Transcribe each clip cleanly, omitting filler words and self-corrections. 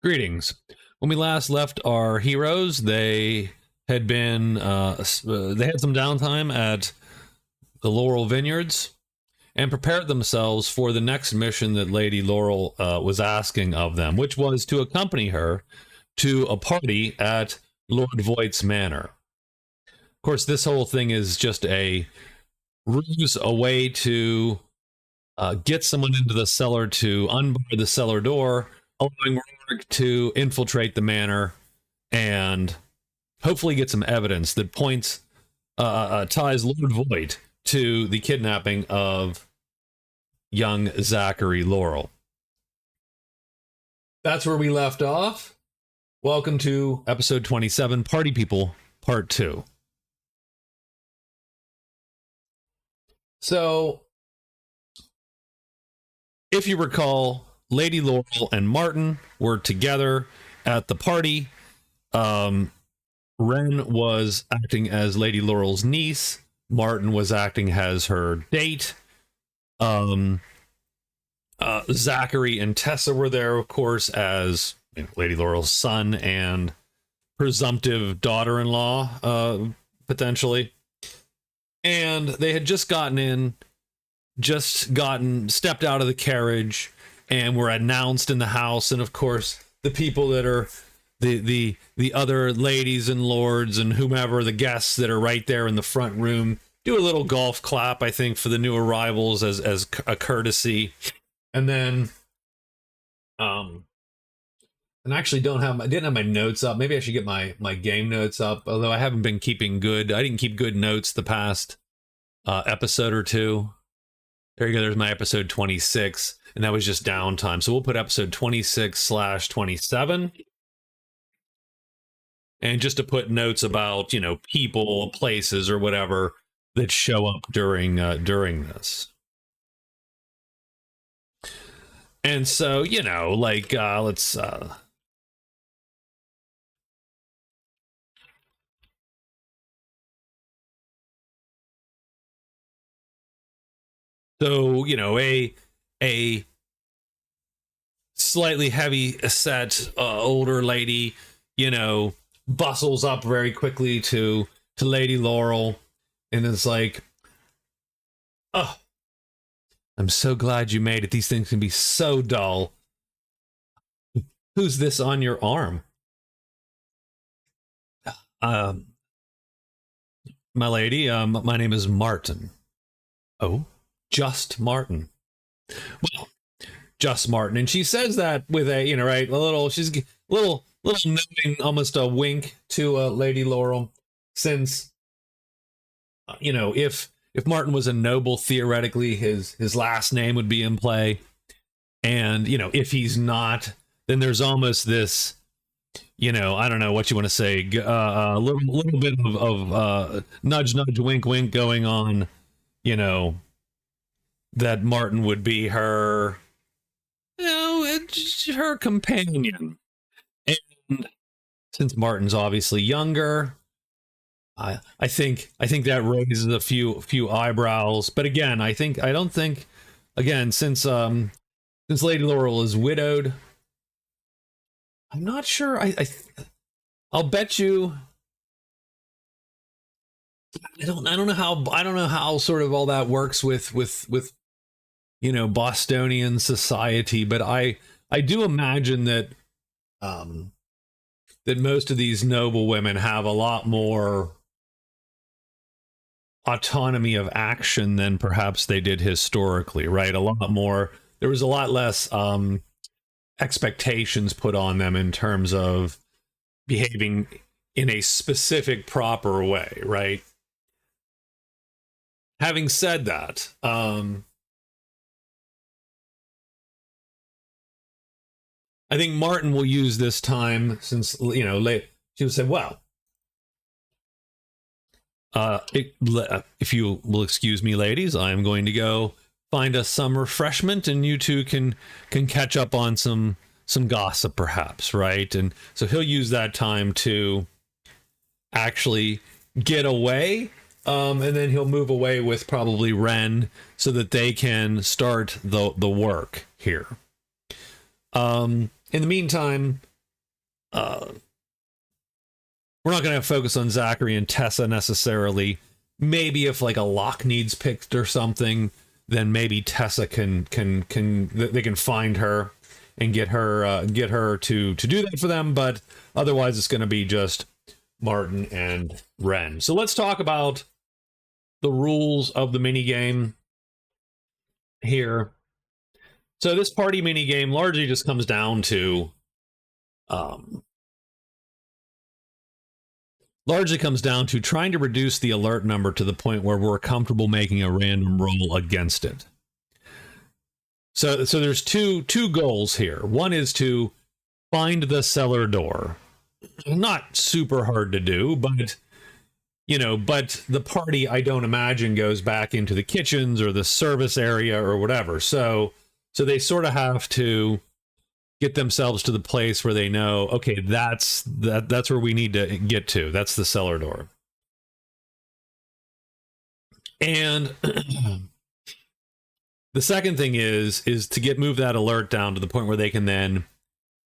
Greetings. When we last left our heroes, they had been they had some downtime at the Laurel Vineyards and prepared themselves for the next mission that Lady Laurel was asking of them, which was to accompany her to a party at Lord Voight's manor. Of course, this whole thing is just a ruse, a way to get someone into the cellar to unbar the cellar door, allowing Rorik to infiltrate the manor and hopefully get some evidence that points ties Lord Voight to the kidnapping of young Zachary Laurel. That's where we left off. Welcome to episode 27, Party People, Part 2. So, if you recall, Lady Laurel and Martin were together at the party. Wren was acting as Lady Laurel's niece. Martin was acting as her date. Zachary and Tessa were there, of course, as Lady Laurel's son and presumptive daughter-in-law, potentially. And they had just stepped out of the carriage and were announced in the house. And of course, the people that are the other ladies and lords and whomever, the guests that are right there in the front room, do a little golf clap, I think, for the new arrivals as a courtesy. And then, and I actually didn't have my notes up. Maybe I should get my game notes up, although I haven't been keeping good. I didn't keep good notes the past episode or two. There you go. There's my episode 26, and that was just downtime. So we'll put episode 26/27. And just to put notes about, people, places, or whatever that show up during this. And so, let's so, a slightly heavy set older lady, bustles up very quickly to Lady Laurel and is like, "Oh, I'm so glad you made it. These things can be so dull. Who's this on your arm?" My lady, my name is Martin. Oh, just Martin. Well, just Martin. And she says that with a, right, she's a little knowing, almost a wink to Lady Laurel, since, if Martin was a noble, theoretically, his last name would be in play. And, if he's not, then there's almost this, I don't know what you want to say, a little bit of nudge, nudge, wink, wink going on, that Martin would be her, her companion. And since Martin's obviously younger, I think that raises a few eyebrows. But again, since Lady Laurel is widowed, I'm not sure. I'll bet you. I don't know how sort of all that works with Bostonian society, but I do imagine that that most of these noble women have a lot more autonomy of action than perhaps they did historically, right? A lot more. There was a lot less expectations put on them in terms of behaving in a specific, proper way, right? Having said that, I think Martin will use this time, since, she will say, well, if you will excuse me, ladies, I'm going to go find us some refreshment, and you two can catch up on some gossip, perhaps, right? And so he'll use that time to actually get away, and then he'll move away with probably Wren so that they can start the work here. In the meantime, we're not going to focus on Zachary and Tessa necessarily. Maybe if like a lock needs picked or something, then maybe Tessa can they can find her and get her to do that for them. But otherwise, it's going to be just Martin and Wren. So let's talk about the rules of the minigame here. So this party minigame largely just comes down to trying to reduce the alert number to the point where we're comfortable making a random roll against it. So there's two goals here. One is to find the cellar door. Not super hard to do, but but the party, I don't imagine, goes back into the kitchens or the service area or whatever. So they sort of have to get themselves to the place where they know, okay, that's where we need to get to. That's the cellar door. And the second thing is to move that alert down to the point where they can then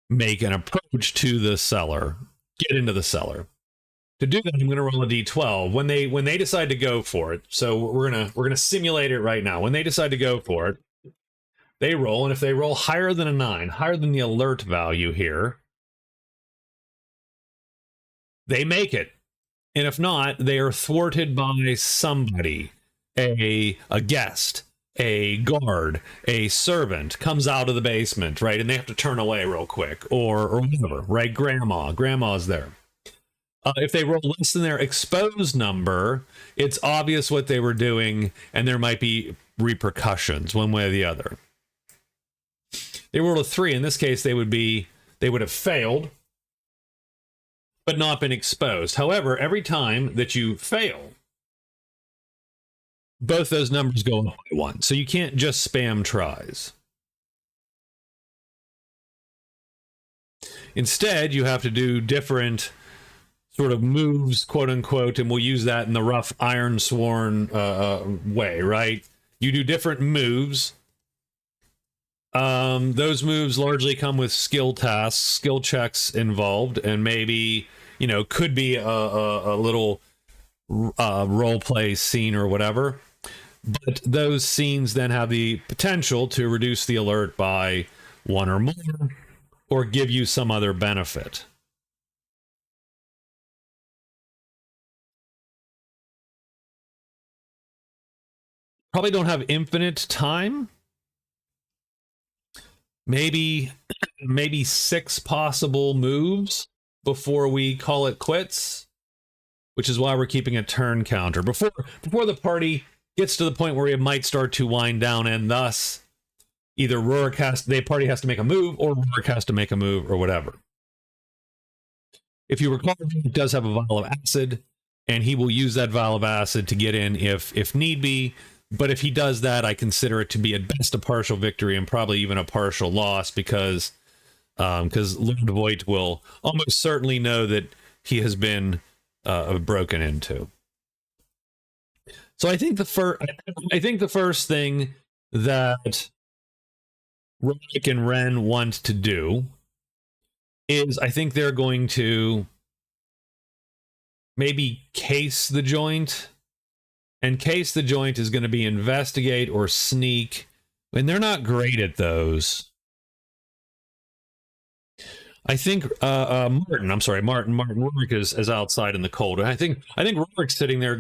make an approach to the cellar, get into the cellar. To do that, I'm going to roll a d12. When they decide to go for it, so we're gonna simulate it right now. When they decide to go for it, they roll, and if they roll higher than a 9, higher than the alert value here, they make it. And if not, they are thwarted by somebody, a guest, a guard, a servant comes out of the basement, right? And they have to turn away real quick, or whatever, right? Grandma's there. If they roll less than their exposed number, it's obvious what they were doing, and there might be repercussions one way or the other. They rolled a 3. In this case, they would have failed, but not been exposed. However, every time that you fail, both those numbers go up by 1. So you can't just spam tries. Instead, you have to do different sort of moves, quote unquote, and we'll use that in the rough Iron Sworn way, right? You do different moves. Those moves largely come with skill tasks, skill checks involved, and maybe, could be a little role play scene or whatever. But those scenes then have the potential to reduce the alert by 1 or more, or give you some other benefit. Probably don't have infinite time. Maybe 6 possible moves before we call it quits, which is why we're keeping a turn counter before the party gets to the point where it might start to wind down, and thus either the party has to make a move, or Rorik has to make a move, or whatever. If you recall, he does have a vial of acid, and he will use that vial of acid to get in if need be. But if he does that, I consider it to be at best a partial victory and probably even a partial loss, because Lord Voigt will almost certainly know that he has been broken into. So I think the first thing that Rorik and Wren want to do is, I think they're going to maybe case the joint. And case the joint is going to be investigate or sneak, and they're not great at those. I think Martin Rorik is outside in the cold. And I think Rorik's sitting there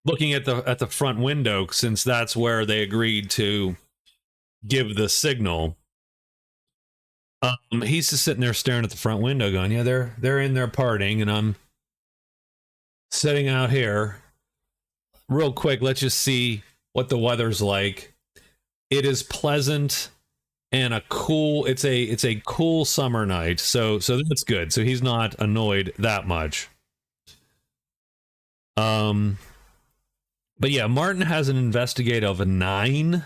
looking at the front window, since that's where they agreed to give the signal. He's just sitting there staring at the front window going, yeah, they're in there partying, and I'm sitting out here. Real quick, let's just see what the weather's like. It is pleasant and it's a cool summer night. So that's good. So he's not annoyed that much. But yeah, Martin has an investigate of a 9.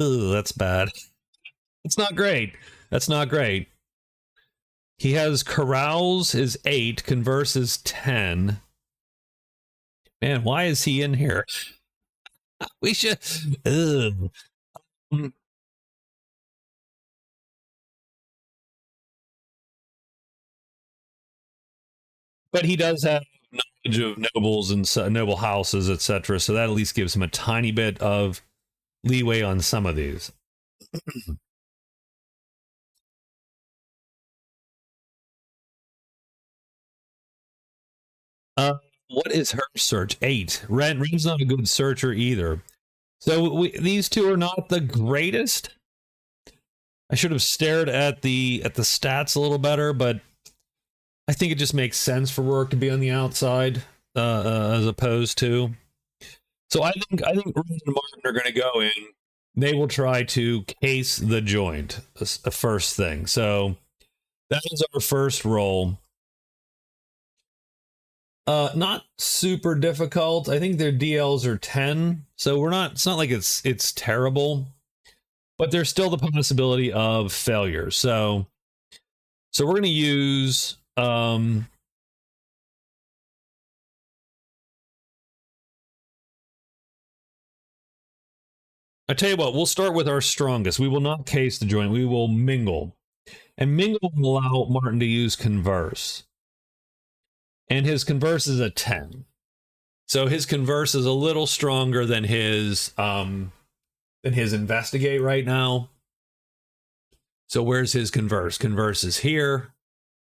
Ugh, that's bad. It's not great. That's not great. He has carouse is 8, converse is 10. Man, why is he in here? We should. Ugh. But he does have knowledge of nobles and noble houses, etc. So that at least gives him a tiny bit of leeway on some of these. uh, what is her search? 8. Ren's not a good searcher either. So these two are not the greatest. I should have stared at the stats a little better, but I think it just makes sense for Rorik to be on the outside as opposed to. So I think Ren and Martin are going to go in. They will try to case the joint, a first thing. So that is our first roll. Not super difficult. I think their DLs are 10, so we're not. It's not like it's terrible, but there's still the possibility of failure. So we're going to use I tell you what, we'll start with our strongest. We will not case the joint. We will mingle. And mingle will allow Martin to use converse. And his converse is a 10. So his converse is a little stronger than his investigate right now. So where's his converse? Converse is here.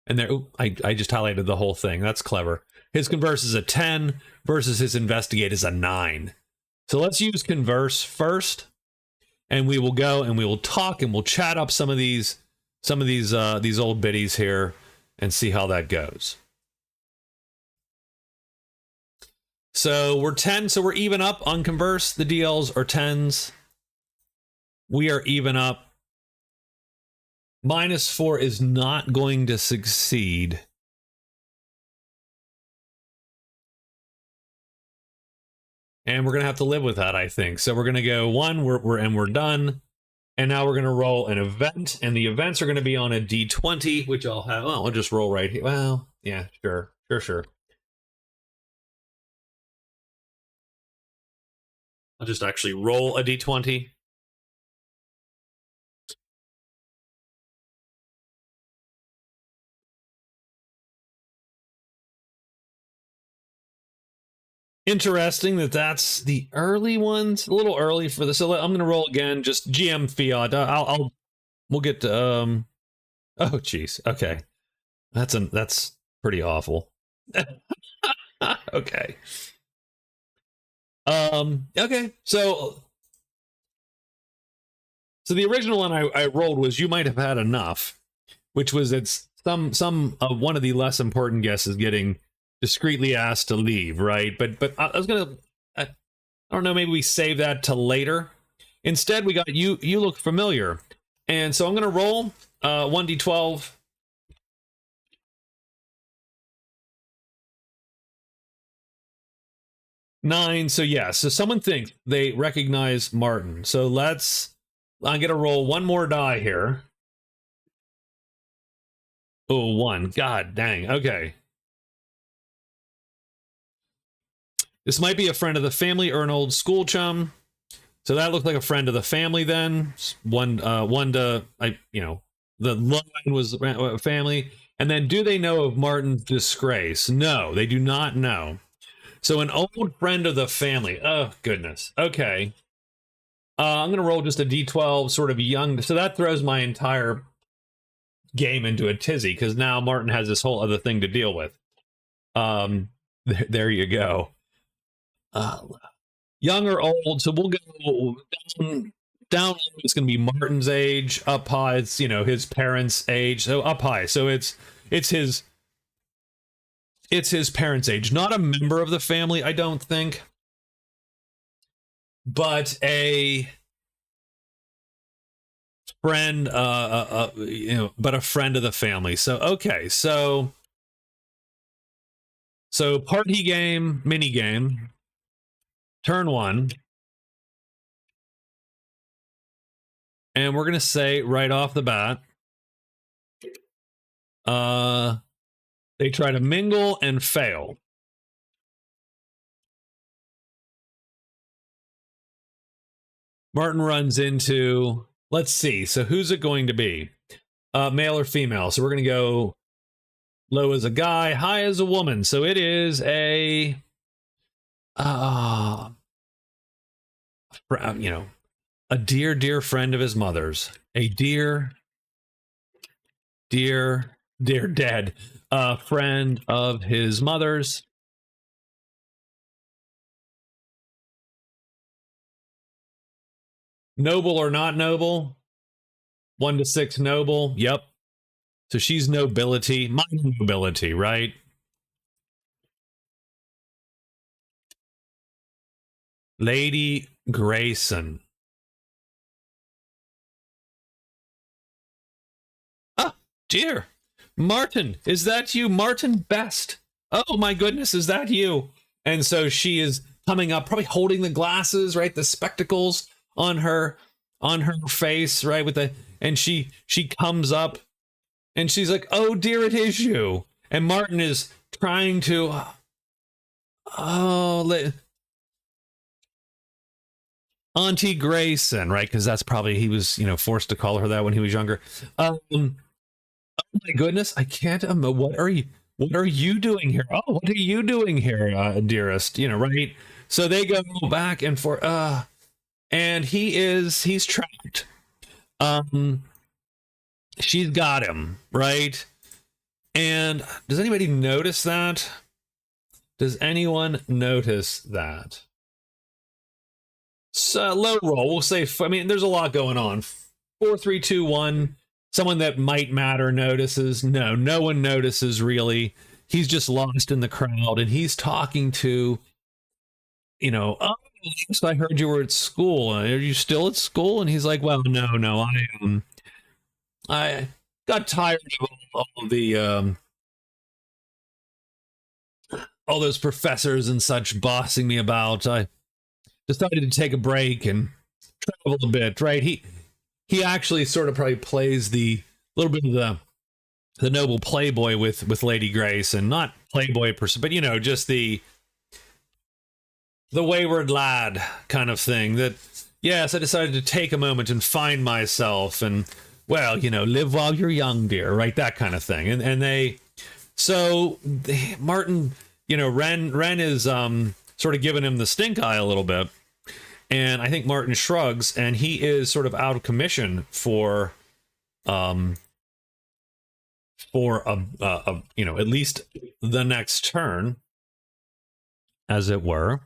And there, I just highlighted the whole thing. That's clever. His converse is a 10 versus his investigate is a 9. So let's use converse first. And we will go and we will talk and we'll chat up some of these old biddies here and see how that goes. So we're 10, so we're even up on converse. The DLs are 10s. We are even up. -4 is not going to succeed. And we're going to have to live with that, I think. So we're going to go 1, we're done. And now we're going to roll an event, and the events are going to be on a D20, which I'll have. Well, I'll just roll right here. Well, yeah, sure. I'll just actually roll a D20. Interesting that the early ones. A little early for this. So I'm going to roll again. Just GM fiat. We'll get to Oh, jeez. Okay, that's pretty awful. Okay. Okay. So the original one I rolled was you might have had enough, which was it's some of one of the less important guesses getting discreetly asked to leave, right? But I was gonna, I don't know, maybe we save that to later. Instead, we got you. You look familiar, and so I'm gonna roll 1d12. Nine. So yeah. So someone thinks they recognize Martin. So I'm gonna roll one more die here. Oh, 1. God dang. Okay. This might be a friend of the family or an old school chum. So that looked like a friend of the family then. One to the line was family. And then, do they know of Martin's disgrace? No, they do not know. So an old friend of the family. Oh goodness. Okay. I'm gonna roll just a d12, sort of young. So that throws my entire game into a tizzy because now Martin has this whole other thing to deal with. There you go. Young or old, so we'll go down. It's going to be Martin's age. Up high, it's his parents' age. So up high, so it's his parents' age. Not a member of the family, I don't think, but a friend. But a friend of the family. So okay, so party game, mini game. Turn 1. And we're going to say right off the bat, they try to mingle and fail. Martin runs into, let's see, so who's it going to be? Male or female? So we're going to go Low as a guy, high as a woman. So it is a, you know, a dear, dear friend of his mother's. A dear, dear, dear dead friend of his mother's. Noble or not noble? 1 to 6 noble. Yep. So she's nobility. Minor nobility, right? Lady Grayson. Ah, dear. Martin, is that you? Martin Best. Oh my goodness, is that you? And so she is coming up, probably holding the glasses, right? The spectacles on her face, right? With the, and she comes up and she's like, oh dear, it is you. And Martin is trying to Auntie Grayson, right? Because that's probably, he was, you know, forced to call her that when he was younger. Oh my goodness, I can't. What are you doing here? Oh, what are you doing here, dearest? You know, right? So they go back and forth. And he's trapped. She's got him, right? And does anybody notice that? Does anyone notice that? So low roll. We'll say. I mean, there's a lot going on. 4, 3, 2, 1. Someone that might matter notices. No one notices really. He's just lost in the crowd, and he's talking to, you know, oh, I heard you were at school. Are you still at school? And he's like, well, no, I got tired of all the all those professors and such bossing me about. I decided to take a break and travel a bit, right? He actually sort of probably plays the little bit of the noble playboy with Lady Grace, and not playboy person, but you know, just the wayward lad kind of thing. That, yes, I decided to take a moment and find myself, and well, you know, live while you're young, dear, right? That kind of thing. And Martin, you know, Wren is sort of giving him the stink eye a little bit. And I think Martin shrugs, and he is sort of out of commission for a you know, at least the next turn, as it were.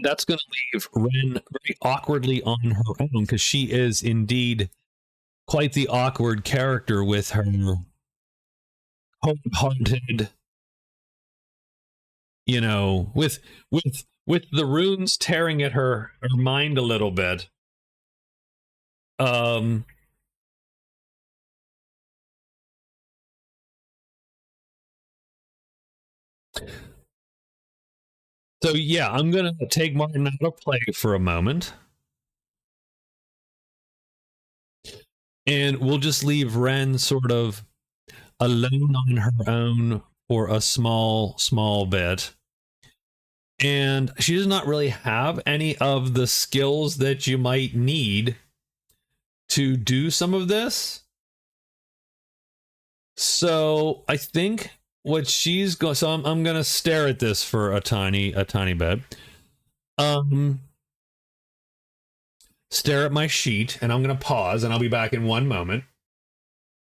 That's going to leave Wren very awkwardly on her own, because she is indeed quite the awkward character with her cold-hearted, you know, with the runes tearing at her mind a little bit. So yeah, I'm gonna take Martin out of play for a moment, and we'll just leave Wren sort of alone on her own for a small bit. And she does not really have any of the skills that you might need to do some of this. So I think what she's going, so I'm going to stare at this for a tiny bit. Stare at my sheet, and I'm going to pause, and I'll be back in one moment.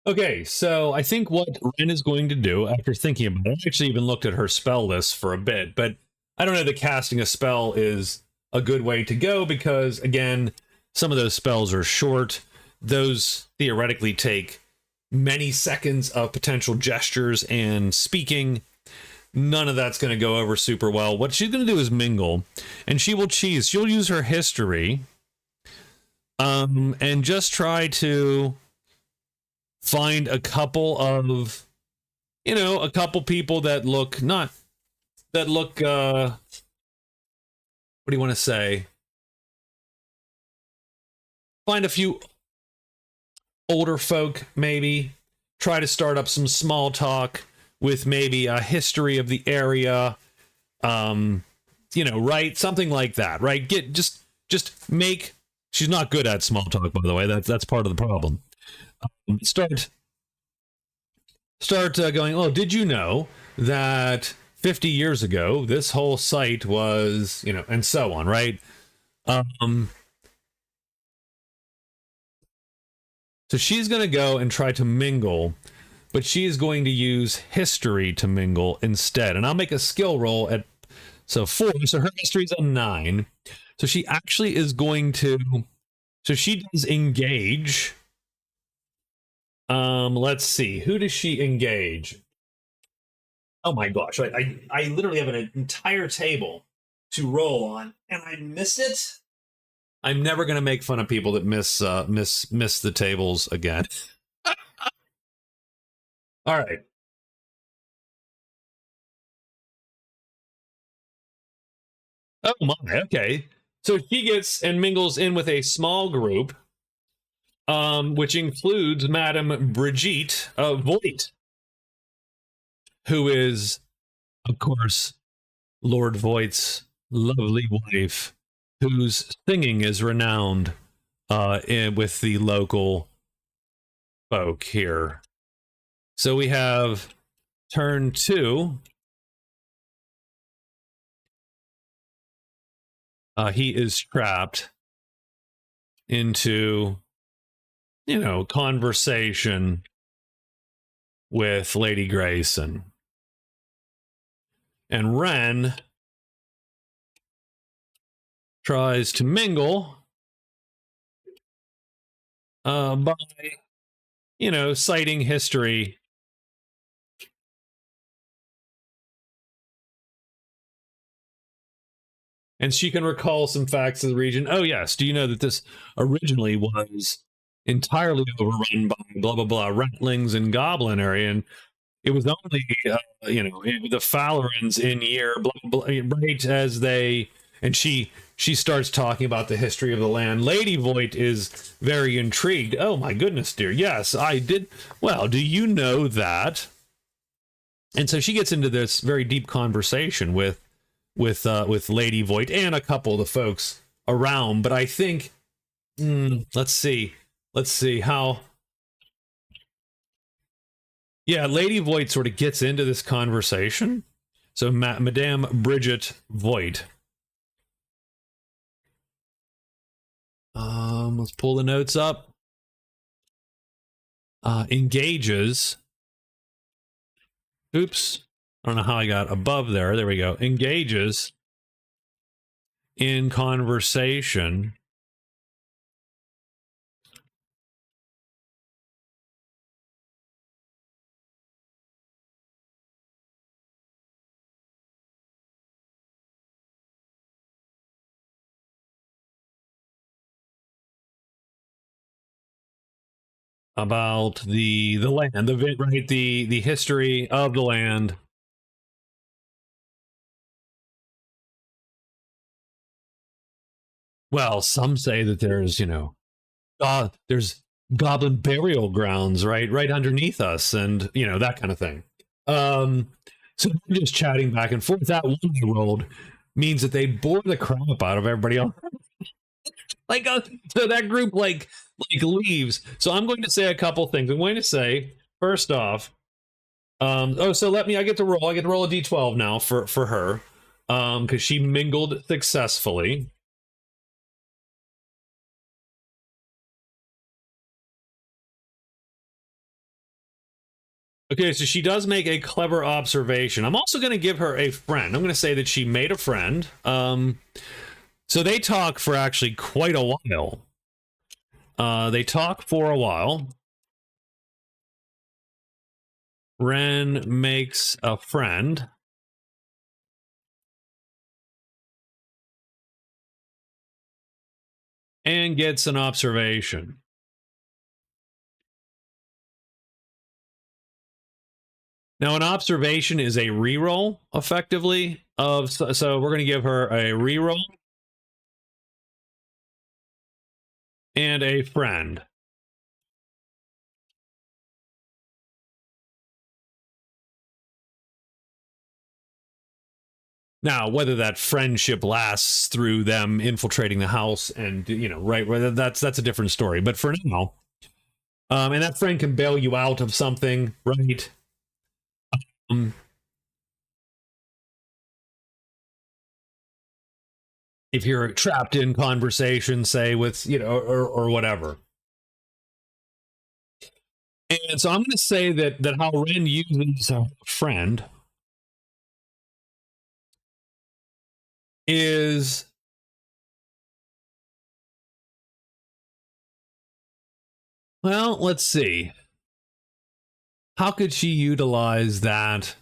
Okay, so I think what Wren is going to do, after thinking about it, I actually even looked at her spell list for a bit, but I don't know that casting a spell is a good way to go, because, again, some of those spells are short. Those theoretically take many seconds of potential gestures and speaking. None of that's going to go over super well. What she's going to do is mingle, and she'll use her history, and just try to find a couple of, you know, a couple people that look what do you want to say? Find a few older folk, maybe. Try to start up some small talk with maybe a history of the area. You know, right? Something like that, right? Just make She's not good at small talk, by the way. That's part of the problem. Start going. Oh, did you know that 50 years ago this whole site was, and so on, right? So she's going to go and try to mingle, but she's going to use history to mingle instead. And I'll make a skill roll at 4. So her history's a 9. So she actually is going to. So she does engage. Let's see. Who does she engage? Oh my gosh! I literally have an entire table to roll on, and I missed it. I'm never going to make fun of people that miss the tables again. All right. Oh my. Okay. So she gets and mingles in with a small group, which includes Madame Brigitte Voigt, who is, of course, Lord Voigt's lovely wife, whose singing is renowned with the local folk here. So we have turn 2. He is trapped into, conversation with Lady Grayson. And Wren tries to mingle by, citing history. And she can recall some facts of the region. Oh, yes. Do you know that this originally was entirely overrun by blah, blah, blah, ratlings and goblin area? And it was only, the Falorans in year, blah, blah, right as they... And she starts talking about the history of the land. Lady Voigt is very intrigued. Oh, my goodness, dear. Yes, I did. Well, do you know that? And so she gets into this very deep conversation with Lady Voigt and a couple of the folks around. But I think, let's see how. Yeah, Lady Voigt sort of gets into this conversation. So Madame Brigitte Voigt. Let's pull the notes up. Engages. Oops. I don't know how I got above there. There we go. Engages in conversation about the land, the history of the land. Well, some say that there's, there's goblin burial grounds right underneath us, and that kind of thing. So we're just chatting back and forth. That one they rolled means that they bore the crap out of everybody else. So that group leaves. So I'm going to say a couple things. I'm going to say, first off, so I get to roll a d12 now for her, because she mingled successfully. Okay, so she does make a clever observation. I'm also going to give her a friend. I'm going to say that she made a friend. So they talk for actually quite a while. They talk for a while. Wren makes a friend. And gets an observation. Now, an observation is a reroll, effectively. So we're going to give her a reroll and a friend. Now, whether that friendship lasts through them infiltrating the house and, you know, right, whether that's a different story. But for now, and that friend can bail you out of something, right? If you're trapped in conversation, say with, you know, or whatever. And so I'm going to say that how Wren uses a friend is, well, let's see. How could she utilize that?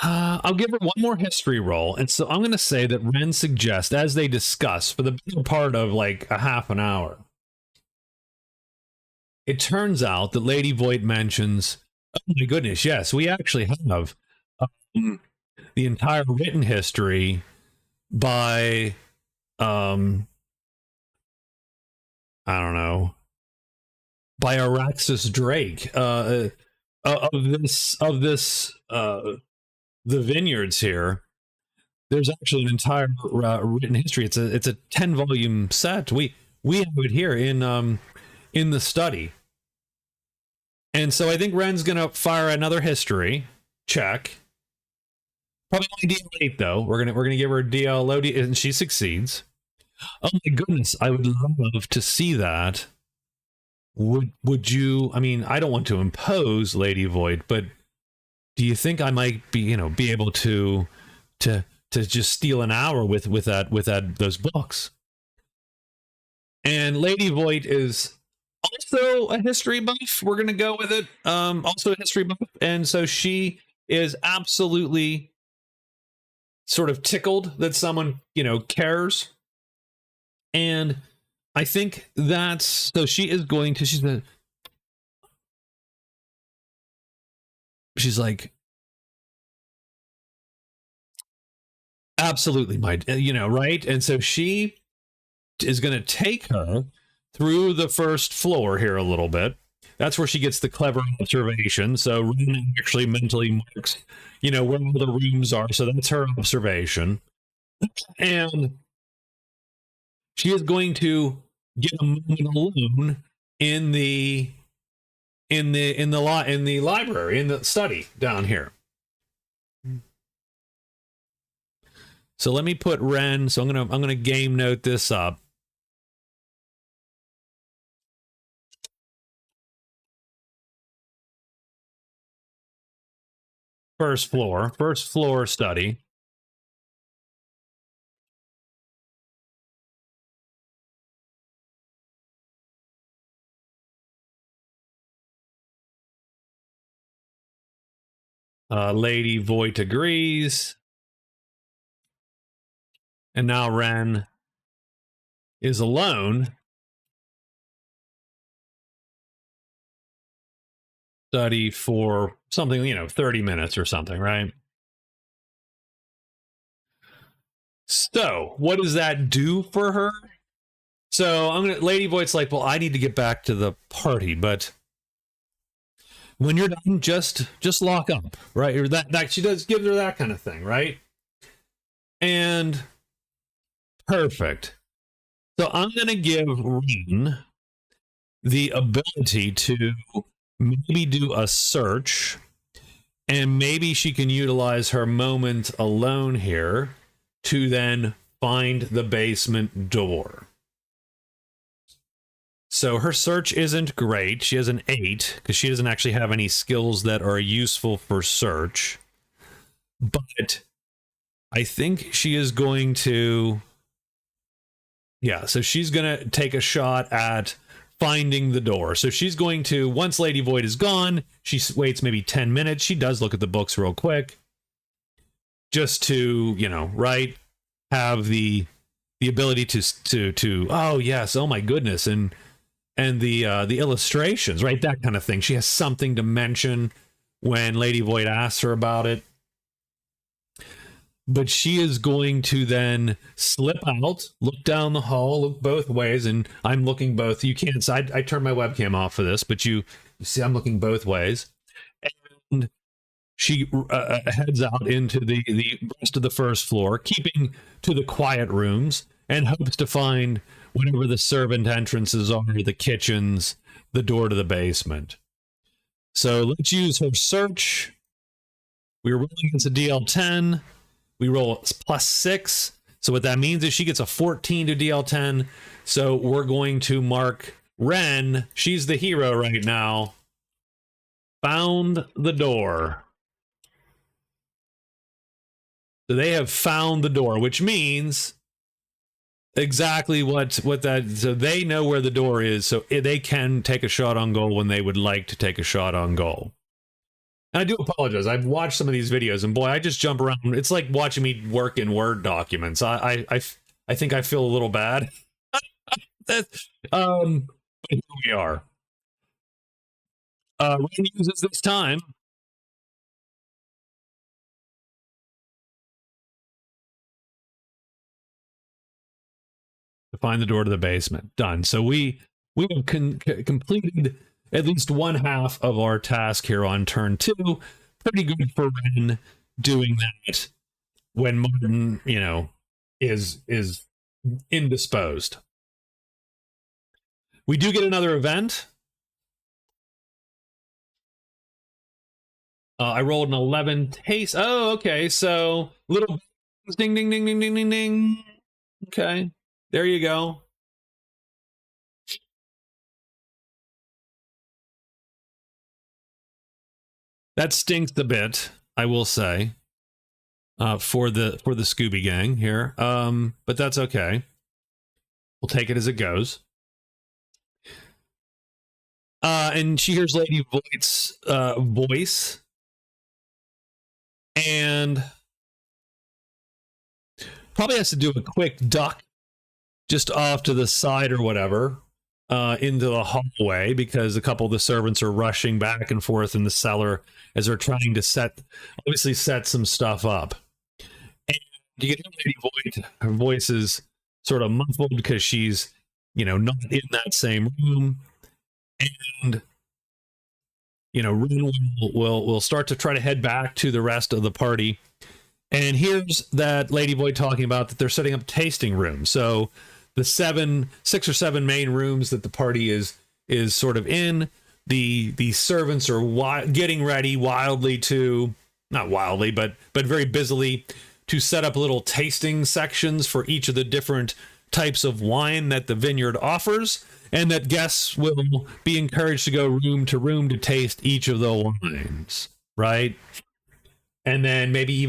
I'll give her one more history roll. And so I'm going to say that Wren suggests, as they discuss for the better part of like a half an hour, it turns out that Lady Voigt mentions, oh my goodness, yes, we actually have the entire written history by, I don't know, by Araxis Drake, of this, the vineyards here. There's actually an entire written history. It's a 10-volume set. We have it here in the study. And so I think Wren's gonna fire another history check. Probably only DL8 though. We're gonna give her a DL low, and she succeeds. Oh my goodness, I would love to see that. Would you? I mean, I don't want to impose, Lady Void, but do you think I might be able to just steal an hour with those books? And Lady Void is also a history buff. We're gonna go with it. Also a history buff, and so she is absolutely sort of tickled that someone cares. And I think that's so. She's like, absolutely, right? And so she is going to take her through the first floor here a little bit. That's where she gets the clever observation. So Wren actually mentally marks, where all the rooms are. So that's her observation. And she is going to get a moment alone in the library, in the study down here. So let me put Wren. So I'm gonna game note this up. First floor study. Lady Voigt agrees. And now Wren is alone. Study for something, 30 minutes or something, right? So what does that do for her? So Lady Voigt's like, well, I need to get back to the party, but when you're done, just lock up, right? Or that she does give her that kind of thing, right? And perfect. So I'm gonna give Wren the ability to maybe do a search, and maybe she can utilize her moment alone here to then find the basement door. So her search isn't great. She has an 8 because she doesn't actually have any skills that are useful for search. But I think she is going to... Yeah, so she's going to take a shot at finding the door. So she's going to, once Lady Void is gone, she waits maybe 10 minutes. She does look at the books real quick. Just to, right? Have the ability to oh yes, oh my goodness, and the illustrations, right? That kind of thing. She has something to mention when Lady Void asks her about it. but she is going to then slip out, look down the hall, look both ways, and I'm looking both. You can't. I turned my webcam off for this, but you see, I'm looking both ways, and she heads out into the rest of the first floor, keeping to the quiet rooms, and hopes to find whatever the servant entrances are, the kitchens, the door to the basement. So let's use her search. We're rolling against a DL10. We roll +6. So what that means is she gets a 14 to DL10. So we're going to mark Wren. She's the hero right now. Found the door. So they have found the door, which means exactly what that. So they know where the door is. So they can take a shot on goal when they would like to take a shot on goal. And I do apologize. I've watched some of these videos, and boy, I just jump around. It's like watching me work in Word documents. I think I feel a little bad. But here we are. Wren uses this time to find the door to the basement. Done. So we have completed at least one half of our task here on turn 2. Pretty good for Wren doing that when Martin, is indisposed. We do get another event. I rolled an 11 taste. Oh, okay. So little ding, ding, ding, ding, ding, ding, ding. Okay. There you go. That stinks a bit, I will say, for the Scooby Gang here. But that's okay. We'll take it as it goes. And she hears Lady Voight's voice, and probably has to do a quick duck just off to the side or whatever. Into the hallway, because a couple of the servants are rushing back and forth in the cellar as they're trying to set some stuff up. And you get Lady Voight, her voice is sort of muffled because she's, not in that same room. And, Wren will start to try to head back to the rest of the party. And here's that Lady Voight talking about that they're setting up tasting rooms. So the 6 or 7 main rooms that the party is sort of in, the servants are getting ready wildly to, not wildly, but very busily, to set up little tasting sections for each of the different types of wine that the vineyard offers, and that guests will be encouraged to go room to room to taste each of the wines, right? And then maybe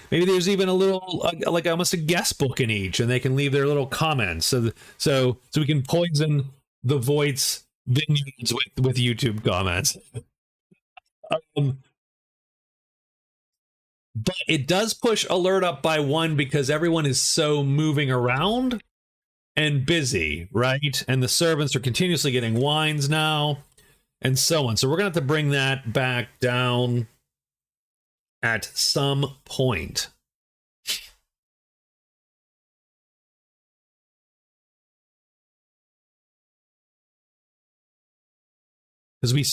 there's even a little, like almost a guest book in each, and they can leave their little comments. So we can poison the Voight's vineyards with YouTube comments. But it does push alert up by 1 because everyone is so moving around and busy, right? And the servants are continuously getting wines now, and so on. So we're going to have to bring that back down at some point. Because you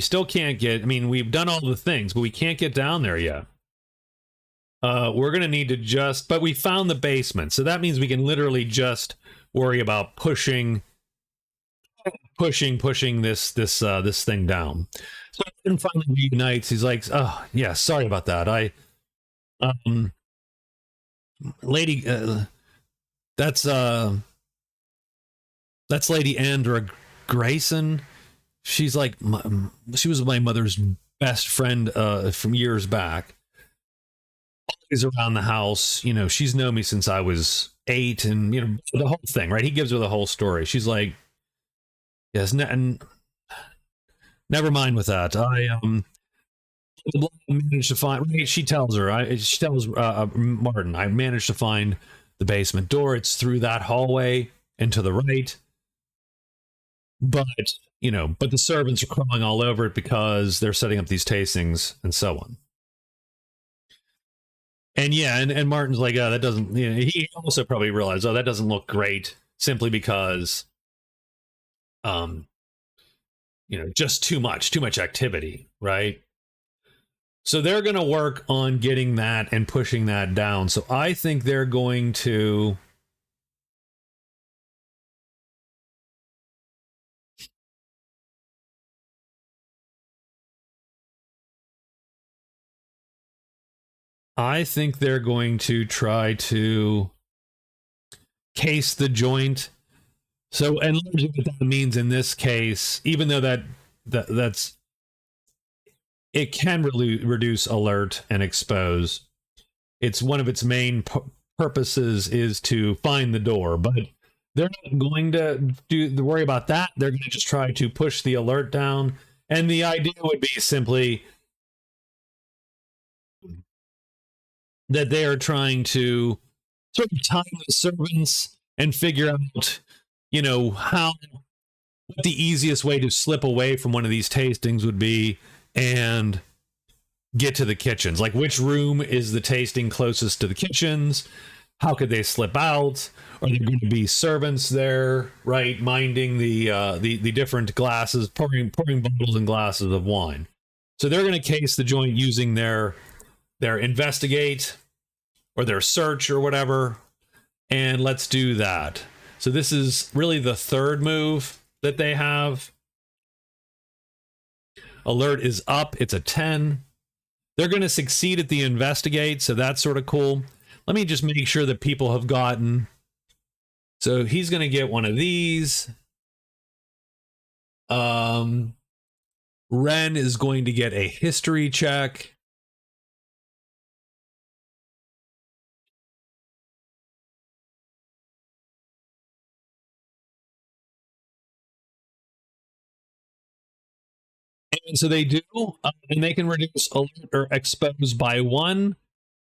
still can't get, we've done all the things, but we can't get down there yet. We're going to need to but we found the basement. So that means we can literally just worry about pushing this thing down. So then finally reunites. He's like, "Oh yeah, sorry about that. Lady, that's Lady Andra Grayson. She's like, she was my mother's best friend from years back. Always around the house. She's known me since I was 8, and the whole thing, right? He gives her the whole story. She's like, yes, and never mind with that. I managed to find. She tells Martin, I managed to find the basement door. It's through that hallway and to the right. But the servants are crawling all over it because they're setting up these tastings and so on. And yeah, and Martin's like, oh, that doesn't, you know, he also probably realized, oh, that doesn't look great simply because, um, you know, just too much activity, right? So they're going to work on getting that and pushing that down. So I think they're going to. I think they're going to try to case the joint. So, and largely what that means in this case, even though that's it can reduce alert and expose. It's one of its main purposes is to find the door, but they're not going to worry about that. They're going to just try to push the alert down, and the idea would be simply that they are trying to sort of time the servants and figure out, you know, what the easiest way to slip away from one of these tastings would be and get to the kitchens. Like, which room is the tasting closest to the kitchens? How could they slip out? Are there going to be servants there, right, minding the different glasses, pouring bottles and glasses of wine? So they're going to case the joint using their investigate or their search or whatever, and let's do that. So this is really the third move that they have. Alert is up. It's a 10. They're going to succeed at the investigate, so that's sort of cool. Let me just make sure that people have gotten. So he's going to get one of these. Wren is going to get a history check. And so they do, and they can reduce alert or expose by 1.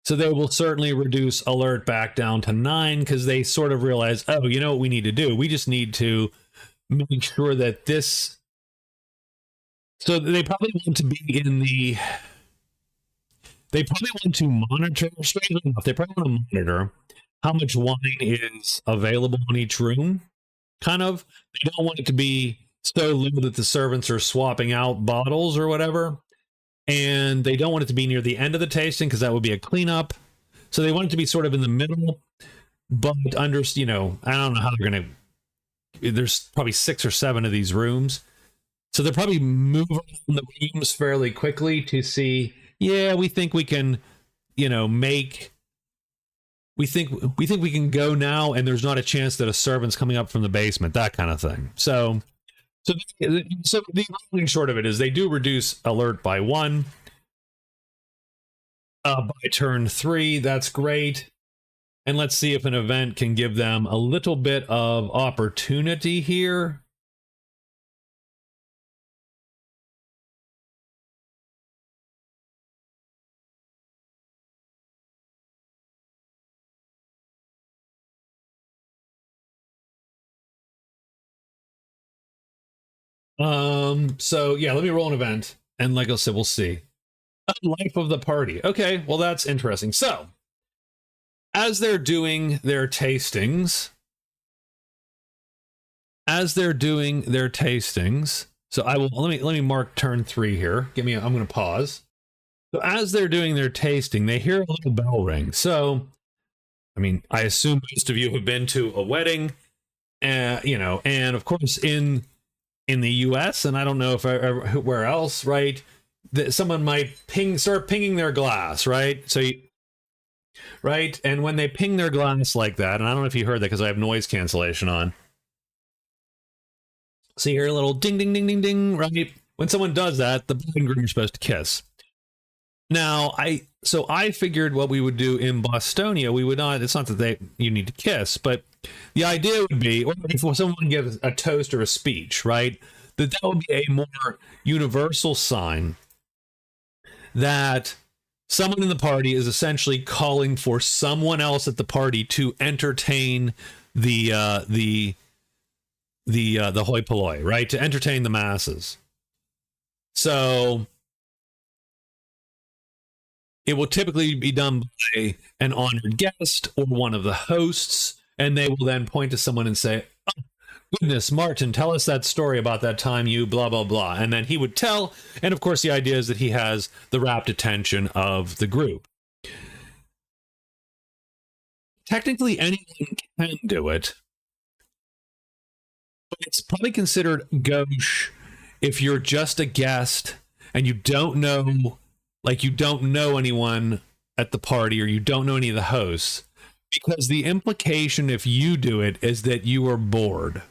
So they will certainly reduce alert back down to 9 because they sort of realize, oh, you know what we need to do? We just need to make sure that this. So they probably want to be in the. They probably want to monitor, strangely enough, they probably want to monitor how much wine is available in each room. Kind of. They don't want it to be so low that the servants are swapping out bottles or whatever. And they don't want it to be near the end of the tasting because that would be a cleanup. So they want it to be sort of in the middle, but under, you know, I don't know how they're going to. There's probably 6 or 7 of these rooms, so they'll probably move around the rooms fairly quickly to see. Yeah, we think we can, you know, make. We think we can go now, and there's not a chance that a servant's coming up from the basement, that kind of thing. So the long and short of it is they do reduce alert by 1 by turn 3. That's great. And let's see if an event can give them a little bit of opportunity here. So yeah, let me roll an event, and like I said, we'll see. Life of the party. Okay, well that's interesting. So as they're doing their tastings, so I will let me mark turn 3 here. I'm going to pause. So as they're doing their tasting, they hear a little bell ring. So, I mean, I assume most of you have been to a wedding, you know, and of course in the U.S. and I don't know if where else, right? That someone might start pinging their glass, right? So, right, and when they ping their glass like that, and I don't know if you heard that because I have noise cancellation on. So you hear a little ding, ding, ding, ding, ding, right? When someone does that, the bride and groom are supposed to kiss. Now, I figured what we would do in Bostonia, we would not. It's not that you need to kiss, but the idea would be, or if someone gives a toast or a speech, right, that would be a more universal sign that someone in the party is essentially calling for someone else at the party to entertain the hoi polloi, right, to entertain the masses. So it will typically be done by an honored guest or one of the hosts, and they will then point to someone and say, oh, goodness, Martin, tell us that story about that time you blah, blah, blah. And then he would tell, and of course the idea is that he has the rapt attention of the group. Technically, anyone can do it, but it's probably considered gauche if you're just a guest and you don't know, like you don't know anyone at the party or you don't know any of the hosts, because the implication if you do it is that you are bored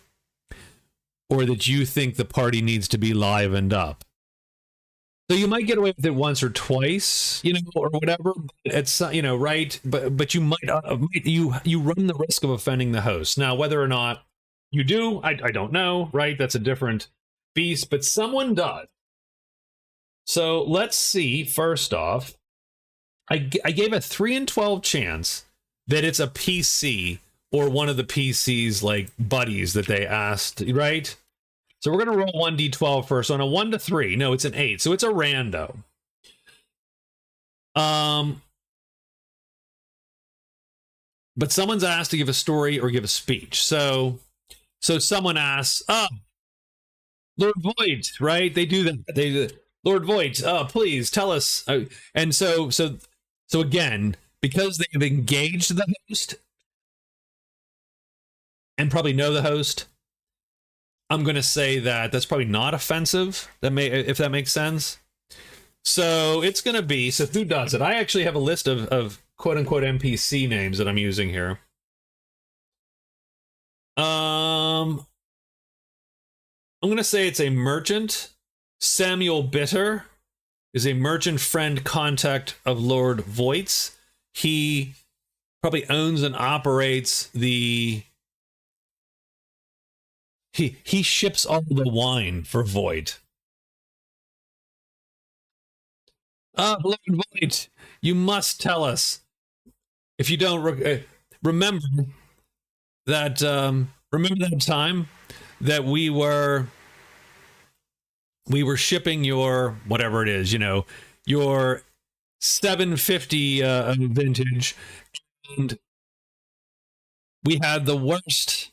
or that you think the party needs to be livened up. So you might get away with it once or twice, you know, or whatever. It's you know, right? But you might you run the risk of offending the host. Now, whether or not you do, I don't know, right? That's a different beast, but someone does. So let's see. First off, I gave a 3 in 12 chance that it's a PC or one of the PC's like buddies that they asked, right? So we're going to roll 1d12 first. On a 1 to 3, no, it's an 8. So it's a rando. But someone's asked to give a story or give a speech. So someone asks, Lord Voight, right? They do that. Lord Voight, please tell us. And so again, because they've engaged the host and probably know the host, I'm going to say that that's probably not offensive. If that makes sense. So it's going to be, so who does it? I actually have a list of quote unquote NPC names that I'm using here. I'm going to say it's a merchant. Samuel Bitter is a merchant friend contact of Lord Voight's. He probably owns and operates the... He ships all the wine for Voight. Lord Voight, you must tell us. If you don't remember that time that we were shipping your whatever it is, you know, your 750 vintage, and we had the worst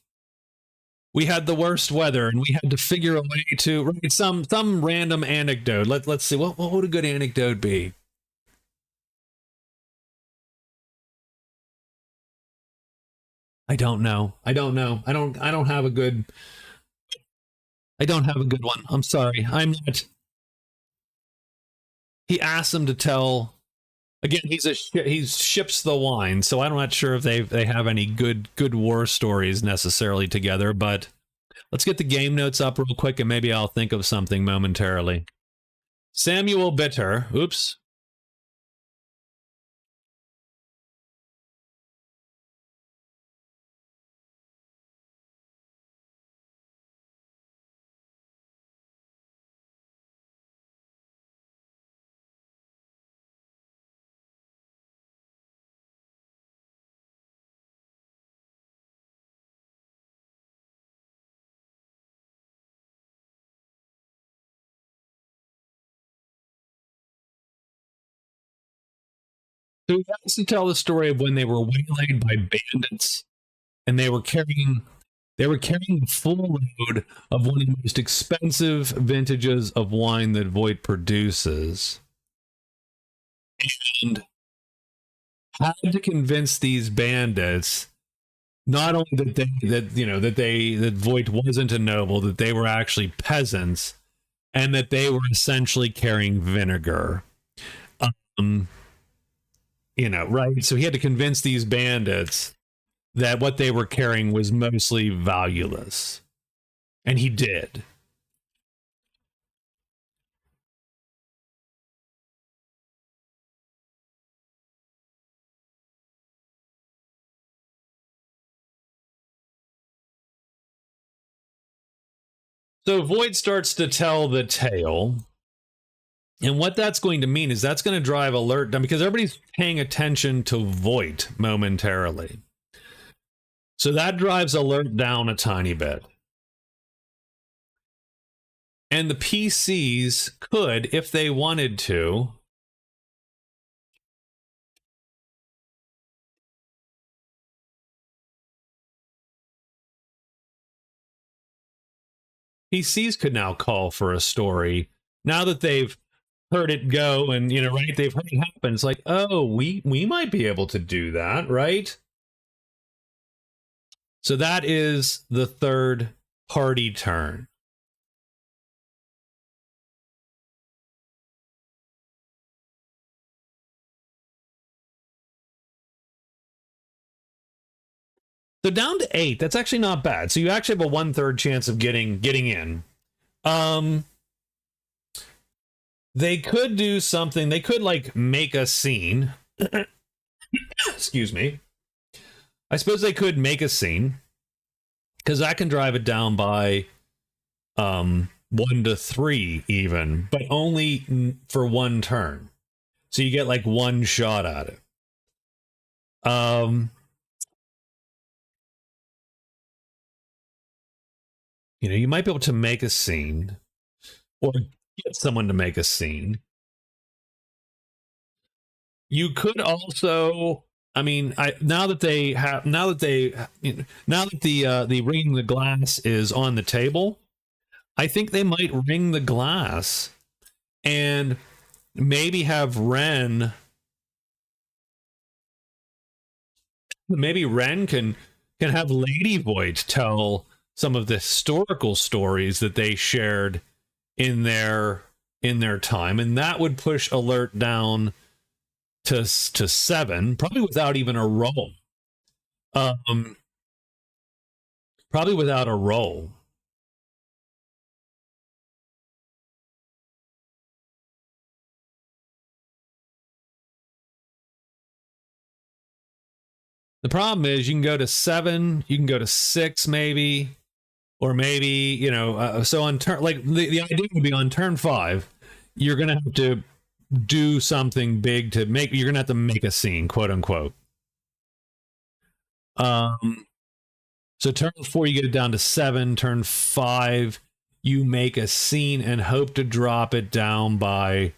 weather, and we had to figure a way to write some random anecdote. Let's see, what would a good anecdote be? I don't know. I don't have a good one. I'm sorry. I'm not. He asked him to tell. Again, he ships the wine, so I'm not sure if they have any good war stories necessarily together. But let's get the game notes up real quick, and maybe I'll think of something momentarily. Samuel Bitter. Oops. So he has to tell the story of when they were waylaid by bandits, and they were carrying the full load of one of the most expensive vintages of wine that Voight produces, and had to convince these bandits not only that Voight wasn't a noble, that they were actually peasants, and that they were essentially carrying vinegar. Right? So he had to convince these bandits that what they were carrying was mostly valueless. And he did. So Voight starts to tell the tale. And what that's going to mean is that's going to drive alert down, because everybody's paying attention to Voight momentarily. So that drives alert down a tiny bit. And the PCs could, if they wanted to, PCs could now call for a story now that they've heard it go, and right, they've heard it happen. It's like, oh, we might be able to do that, right? So that is the third party turn. So down to 8, that's actually not bad. So you actually have a 1/3 chance of getting in. They could do something. They could like make a scene. Excuse me. I suppose they could make a scene, because that can drive it down by 1 to 3 even, but only for 1 turn. So you get like 1 shot at it. You might be able to make a scene, or get someone to make a scene. You could also, I mean, now that the ringing the glass is on the table, I think they might ring the glass and maybe have Wren. Maybe Wren can have Lady Void tell some of the historical stories that they shared in their time, and that would push alert down to 7, probably without even a roll. Probably without a roll. The problem is you can go to 7, you can go to 6 maybe, or maybe, so on turn, like the idea would be on turn 5, you're going to have to do something big to make, you're going to have to make a scene, quote unquote. So turn 4, you get it down to 7. Turn 5, you make a scene and hope to drop it down by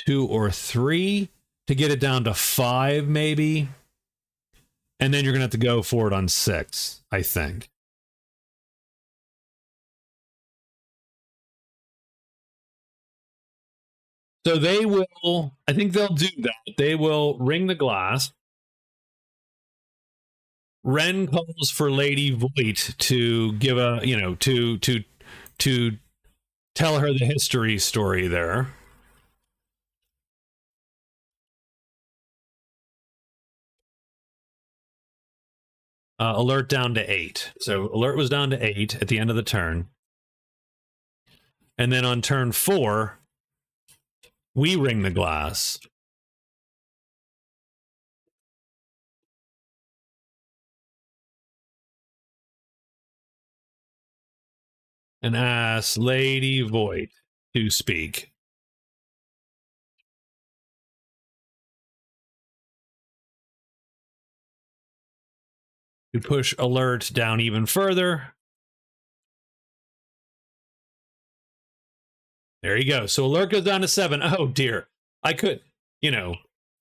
2 or 3 to get it down to 5 maybe. And then you're going to have to go for it on 6, I think. So they will, I think they'll do that. They will ring the glass. Wren calls for Lady Voight to give a, to tell her the history story there. Alert down to 8. So alert was down to 8 at the end of the turn. And then on turn 4, we ring the glass. And ask Lady Voight to speak. To push alert down even further. There you go. So alert goes down to 7. Oh dear. I could,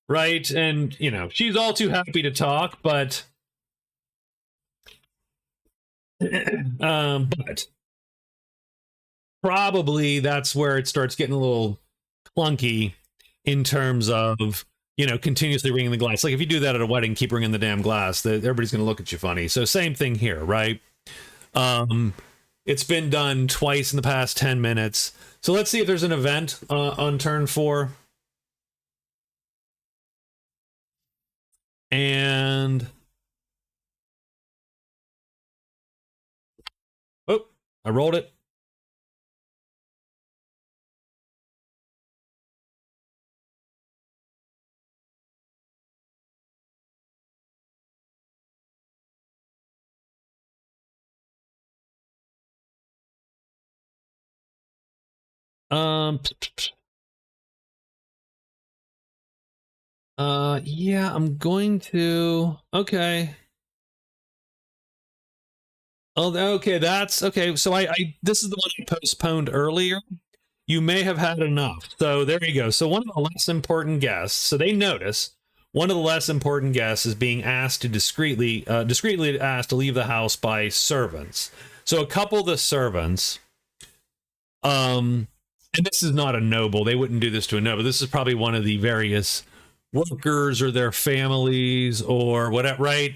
right? And, she's all too happy to talk, but but probably that's where it starts getting a little clunky in terms of, continuously ringing the glass. Like if you do that at a wedding, keep ringing the damn glass, everybody's going to look at you funny. So same thing here, right? It's been done twice in the past 10 minutes. So let's see if there's an event on turn 4. And oh, I rolled it. Yeah, I'm going to, okay. Oh, okay, that's okay. So I this is the one I postponed earlier. You may have had enough. So there you go. So one of the less important guests, so they notice one of the less important guests is being asked to discreetly asked to leave the house by servants. So a couple of the servants And this is not a noble. They wouldn't do this to a noble. This is probably one of the various workers or their families or whatever, right?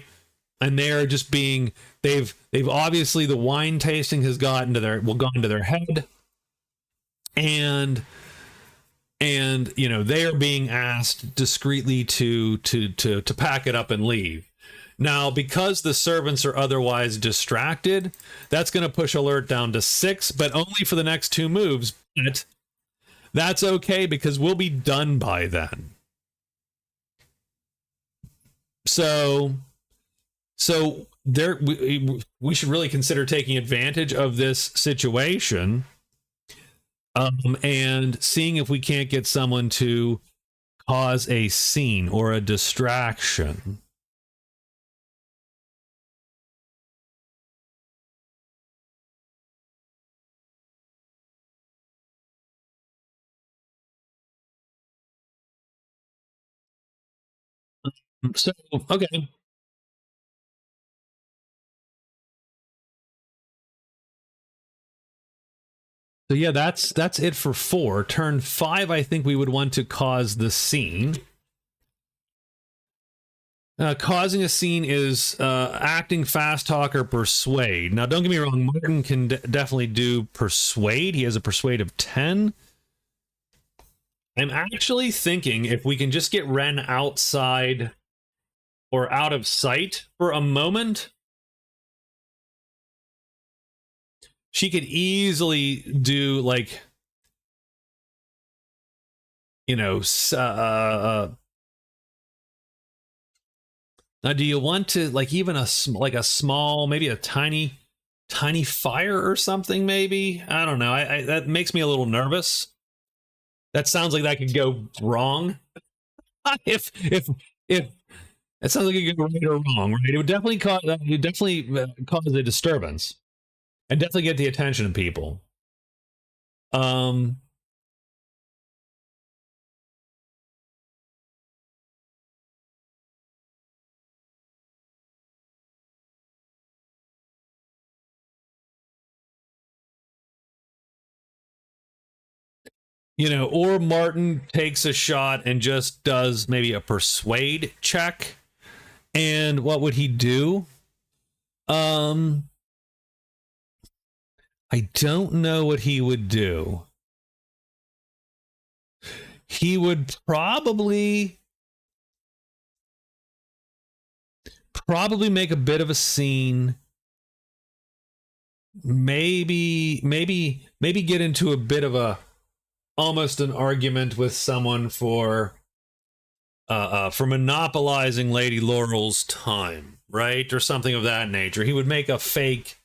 And they're just being they've obviously the wine tasting has gone to their head, and you know they are being asked discreetly to pack it up and leave. Now, because the servants are otherwise distracted, that's going to push alert down to 6, but only for the next 2 moves. But that's okay because we'll be done by then. So there we should really consider taking advantage of this situation, and seeing if we can't get someone to cause a scene or a distraction. So, okay. So yeah, that's it for 4. Turn 5, I think we would want to cause the scene. Causing a scene is acting, fast talk, or persuade. Now, don't get me wrong, Martin can definitely do persuade. He has a persuade of 10. I'm actually thinking if we can just get Wren outside or out of sight for a moment, she could easily do, like, you know, now, do you want to, like, even a small, maybe a tiny fire or something? Maybe, I don't know. I that makes me a little nervous. That sounds like that could go wrong. if it sounds like it could go right or wrong, right? It would definitely cause cause a disturbance, and definitely get the attention of people. You know, or Martin takes a shot and just does maybe a persuade check. And what would he do? I don't know what he would do. He would probably make a bit of a scene. Maybe get into a bit of a almost an argument with someone for monopolizing Lady Laurel's time, right? Or something of that nature. He would make a fake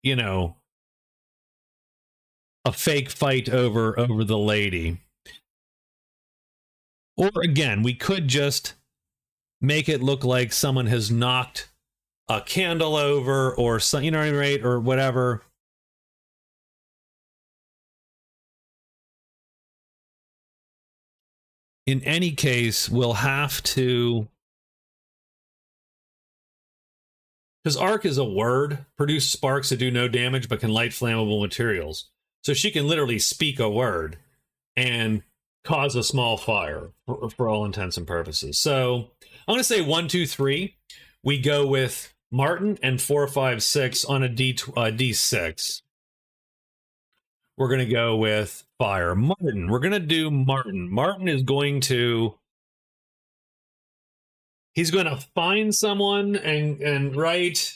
you know, a fake fight over the lady. Or again, we could just make it look like someone has knocked a candle over, or some, you know, right, or whatever. In any case, we'll have to, because arc is a word, produce sparks that do no damage but can light flammable materials. So she can literally speak a word and cause a small fire for all intents and purposes. So I'm going to say 1, 2, 3. We go with Martin, and 4, 5, 6 on a D6. We're going to go with fire. Martin. We're going to do Martin. Martin is going to, he's going to find someone and write.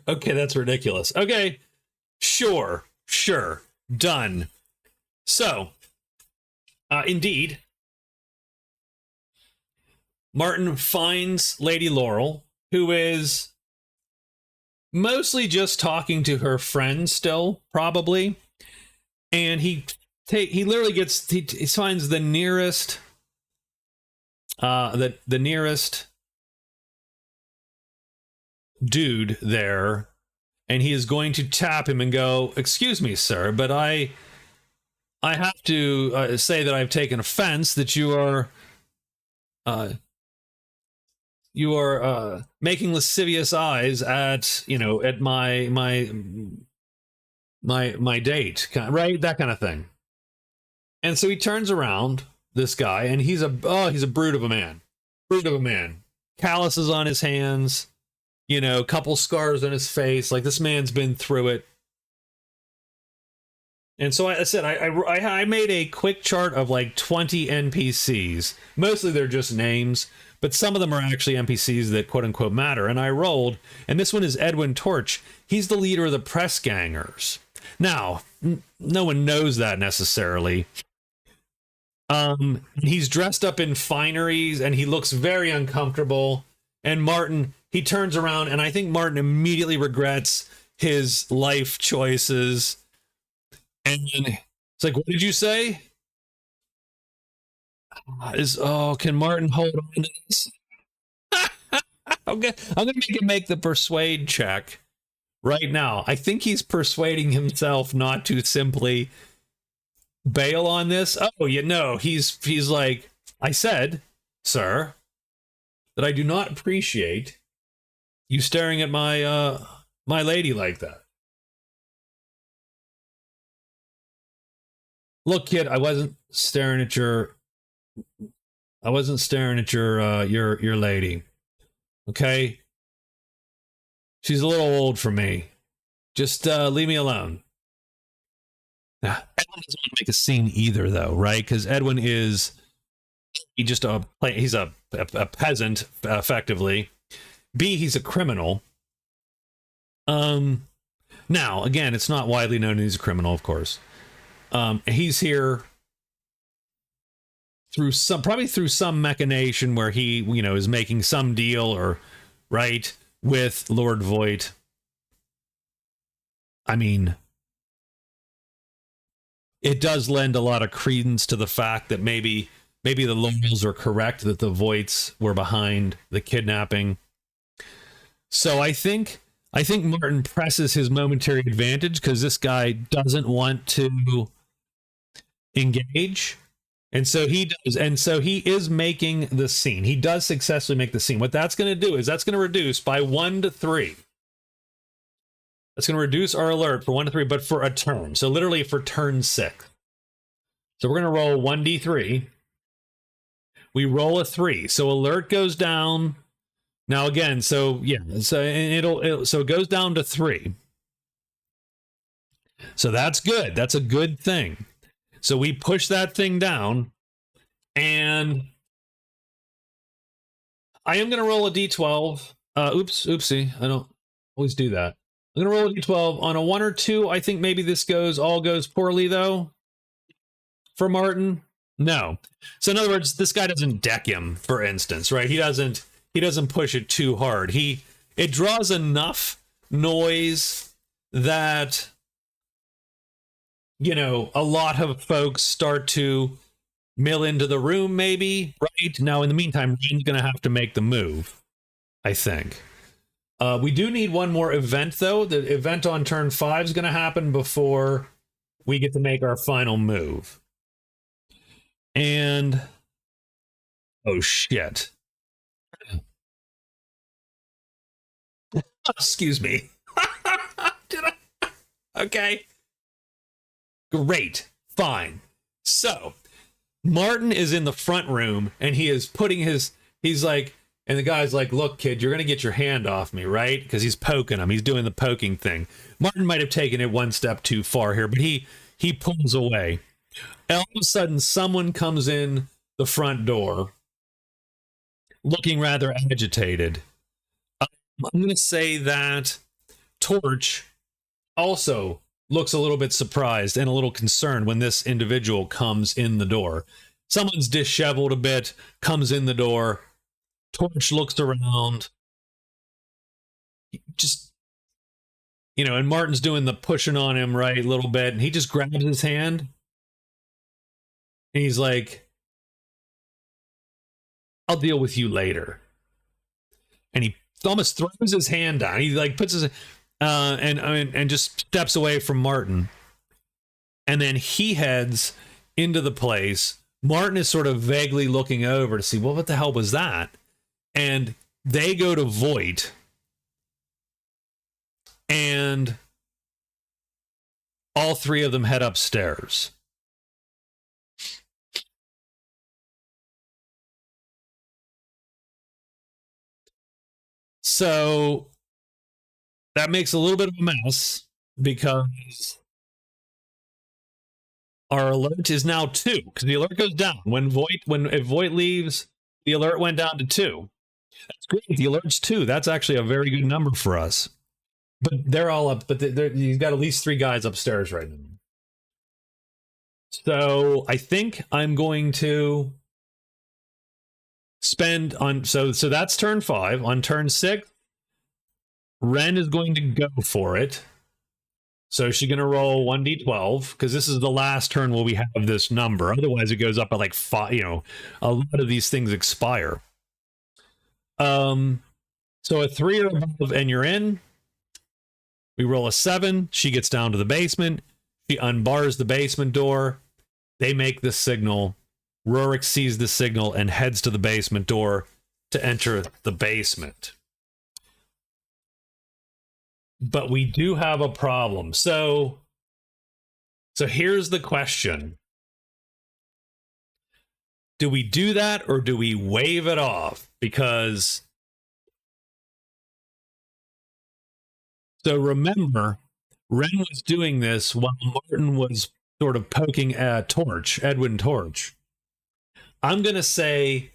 Okay, that's ridiculous. Okay, sure, done. So, indeed, Martin finds Lady Laurel, who is mostly just talking to her friend still, probably, and he literally gets he finds the nearest the nearest dude there, and he is going to tap him and go, "Excuse me, sir, but I have to say that I've taken offense that you are making lascivious eyes at at my date, right? That kind of thing." And so he turns around, this guy, and he's a brute of a man, calluses on his hands, couple scars on his face. Like, this man's been through it. And so I said, I made a quick chart of like 20 NPCs. Mostly they're just names, but some of them are actually NPCs that quote unquote matter. And I rolled, and this one is Edwin Torch. He's the leader of the press gangers. Now, no one knows that necessarily. He's dressed up in fineries and he looks very uncomfortable. And Martin, he turns around, and I think Martin immediately regrets his life choices. And it's like, "What did you say?" Can Martin hold on to this? I'm gonna make the persuade check right now. I think he's persuading himself not to simply bail on this. Oh, he's like, "I said, sir, that I do not appreciate you staring at my lady like that. Look, kid, I wasn't staring at your lady. Okay? She's a little old for me. Just leave me alone." Now, Edwin doesn't want to make a scene either, though, right? Because Edwin he's a peasant, effectively. B, he's a criminal. Now, again, it's not widely known he's a criminal, of course. He's here through some machination where he, is making some deal or right with Lord Voight. I mean, it does lend a lot of credence to the fact that maybe the locals are correct that the Voights were behind the kidnapping. So I think Martin presses his momentary advantage because this guy doesn't want to engage, and so he does, and so he is making the scene. He does successfully make the scene. What that's going to do is that's going to reduce by 1 to 3. That's going to reduce our alert for 1 to 3, but for a turn. So literally for turn 6. So we're going to roll 1d3. We roll a 3, so alert goes down. Now again, so it goes down to 3. So that's good. That's a good thing. So we push that thing down, and I am going to roll a d12. Oopsie. I don't always do that. I'm going to roll a d12 on a 1 or 2. I think maybe this all goes poorly, though, for Martin. No. So in other words, this guy doesn't deck him, for instance, right? He doesn't push it too hard. It draws enough noise that, a lot of folks start to mill into the room, maybe, right? Now, in the meantime, Ren's going to have to make the move, I think. We do need one more event, though. The event on turn 5 is going to happen before we get to make our final move. And, oh, shit. Excuse me. Okay. Great. Fine. So, Martin is in the front room, and he is he's like, and the guy's like, "Look, kid, you're going to get your hand off me, right?" Because he's poking him. He's doing the poking thing. Martin might have taken it one step too far here, but he pulls away. And all of a sudden, someone comes in the front door, looking rather agitated. I'm going to say that Torch also looks a little bit surprised and a little concerned when this individual comes in the door. Someone's disheveled a bit, comes in the door. Torch looks around. Just, and Martin's doing the pushing on him, right, a little bit, and he just grabs his hand. And he's like, "I'll deal with you later." And he almost throws his hand down. He like puts his, and just steps away from Martin. And then he heads into the place. Martin is sort of vaguely looking over to see, well, what the hell was that? And they go to Voight. And all three of them head upstairs. So that makes a little bit of a mess because our alert is now 2, because the alert goes down if Voight leaves. The alert went down to 2. That's great. The alert's 2. That's actually a very good number for us. But they're all up. But you've got at least 3 guys upstairs right now. So I think I'm going to spend on. So that's turn 5. On turn 6, Wren is going to go for it. So she's going to roll 1d12, because this is the last turn where we have this number. Otherwise, it goes up at like 5. A lot of these things expire. So a 3 or above, and you're in. We roll a 7. She gets down to the basement. She unbars the basement door. They make the signal. Rorik sees the signal and heads to the basement door to enter the basement. But we do have a problem. So here's the question. Do we do that, or do we wave it off? Because, so remember, Wren was doing this while Martin was sort of poking at Edwin Torch. I'm going to say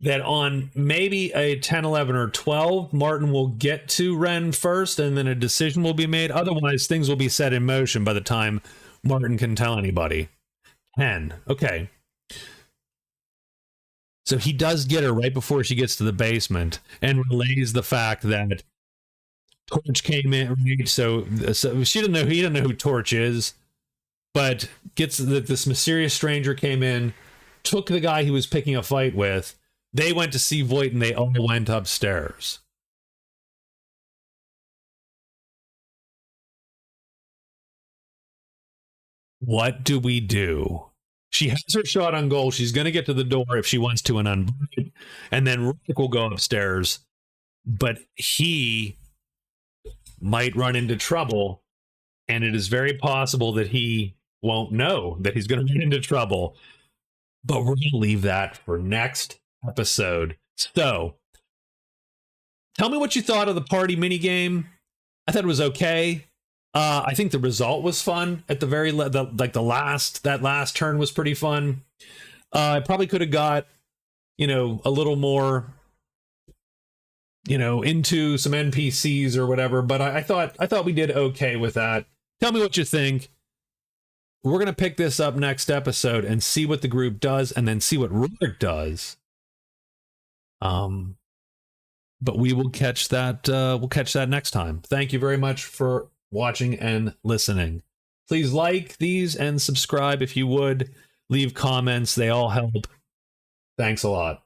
that on maybe a 10, 11, or 12, Martin will get to Wren first, and then a decision will be made. Otherwise, things will be set in motion by the time Martin can tell anybody. 10. Okay. So he does get her right before she gets to the basement and relays the fact that Torch came in. So she didn't know. He didn't know who Torch is, but gets that this mysterious stranger came in, took the guy he was picking a fight with. They went to see Voight, and they all went upstairs. What do we do? She has her shot on goal. She's going to get to the door if she wants to and unbar it. And then Rorik will go upstairs. But he might run into trouble. And it is very possible that he won't know that he's going to run into trouble. But we're going to leave that for next episode. So, tell me what you thought of the party minigame. I thought it was okay. I think the result was fun at the very that last turn was pretty fun. I probably could have got a little more into some NPCs or whatever, but I thought we did okay with that. Tell me what you think. We're gonna pick this up next episode and see what the group does, and then see what Rorik does. But we will catch that. We'll catch that next time. Thank you very much for watching and listening. Please like these and subscribe if you would. Leave comments. They all help. Thanks a lot.